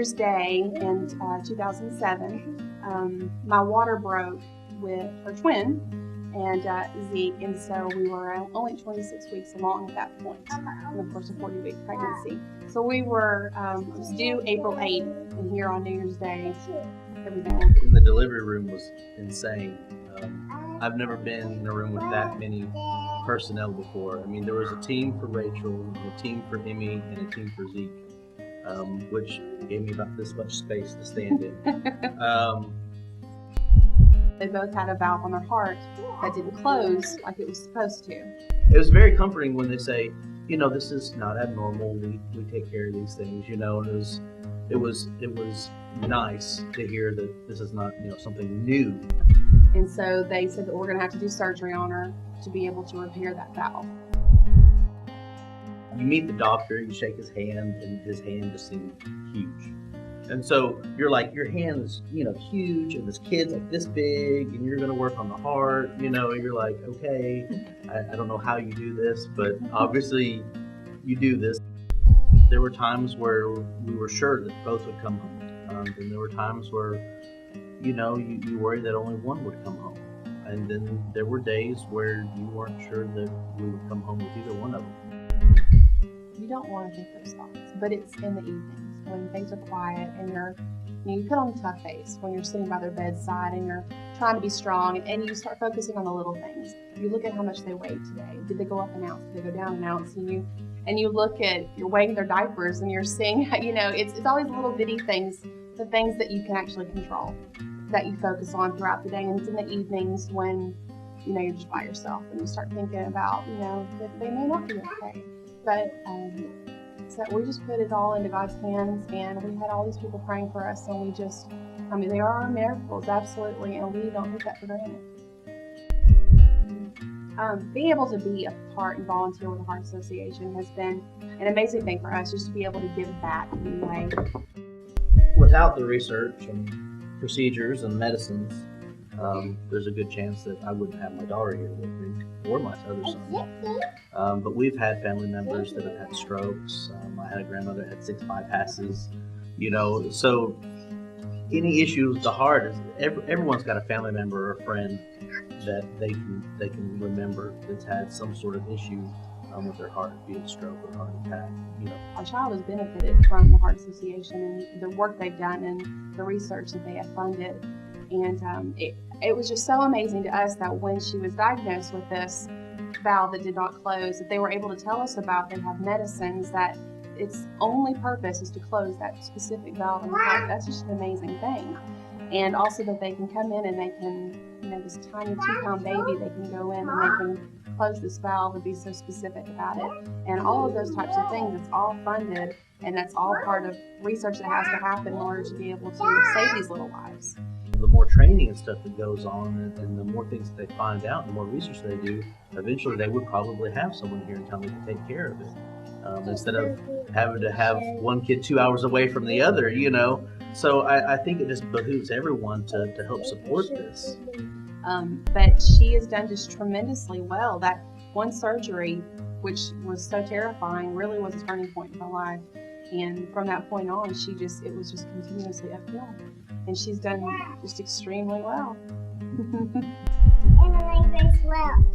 Year's Day in 2007, my water broke with her twin and Zeke, and so we were only 26 weeks along at that point, and of course a 40-week pregnancy. So we were it was due April 8th, and here on New Year's Day, everything. The delivery room was insane. I've never been in a room with that many personnel before. I mean, there was a team for Rachel, a team for Emmy, and a team for Zeke, which gave me about this much space to stand in. They both had a valve on their heart that didn't close like it was supposed to. It was very comforting when they say, you know, this is not abnormal. We take care of these things, you know. And it was nice to hear that this is not, you know, something new. And so they said that we're going to have to do surgery on her to be able to repair that valve. You meet the doctor, you shake his hand, and his hand just seemed huge. And so you're like, your hand is, you know, huge, and this kid's like this big, and you're going to work on the heart, you know. You're like, okay, I don't know how you do this, but obviously you do this. There were times where we were sure that both would come home. And there were times where, you know, you worried that only one would come home. And then there were days where you weren't sure that we would come home with either one of them. You don't want to think those thoughts, but it's in the evenings when things are quiet and you put on a tough face when you're sitting by their bedside and you're trying to be strong, and you start focusing on the little things. You look at how much they weighed today. Did they go up an ounce? Did they go down an ounce? And you look at, you're weighing their diapers, and you're seeing, you know, it's always little bitty things, the things that you can actually control, that you focus on throughout the day. And it's in the evenings when, you know, you're just by yourself and you start thinking about, you know, that they may not be okay. But so we just put it all into God's hands, and we had all these people praying for us, and we just, I mean, they are our miracles, absolutely, and we don't take that for granted. Being able to be a part and volunteer with the Heart Association has been an amazing thing for us, just to be able to give back in any way. Without the research and procedures and medicines, there's a good chance that I wouldn't have my daughter here with me or my other son. But we've had family members that have had strokes. I had a grandmother that had 6 bypasses. You know, so any issue with the heart is everyone's got a family member or a friend that they can remember that's had some sort of issue with their heart, be it stroke or heart attack. You know, our child has benefited from the Heart Association and the work they've done and the research that they have funded. And it was just so amazing to us that when she was diagnosed with this valve that did not close, that they were able to tell us about. They have medicines that its only purpose is to close that specific valve in the heart. That's just an amazing thing. And also that they can come in and they can, you know, this tiny 2-pound baby, they can go in and they can close this valve and be so specific about it. And all of those types of things, it's all funded, and that's all part of research that has to happen in order to be able to save these little lives. The more training and stuff that goes on, and the more things that they find out, the more research they do, eventually they would probably have someone here in town that can take care of it, instead of having to have one kid 2 hours away from the other, you know. So I think it just behooves everyone to help support this. But she has done just tremendously well. That one surgery, which was so terrifying, really was a turning point in her life. And from that point on, it was just continuously uphill. And she's done just extremely well. And my name is Welch.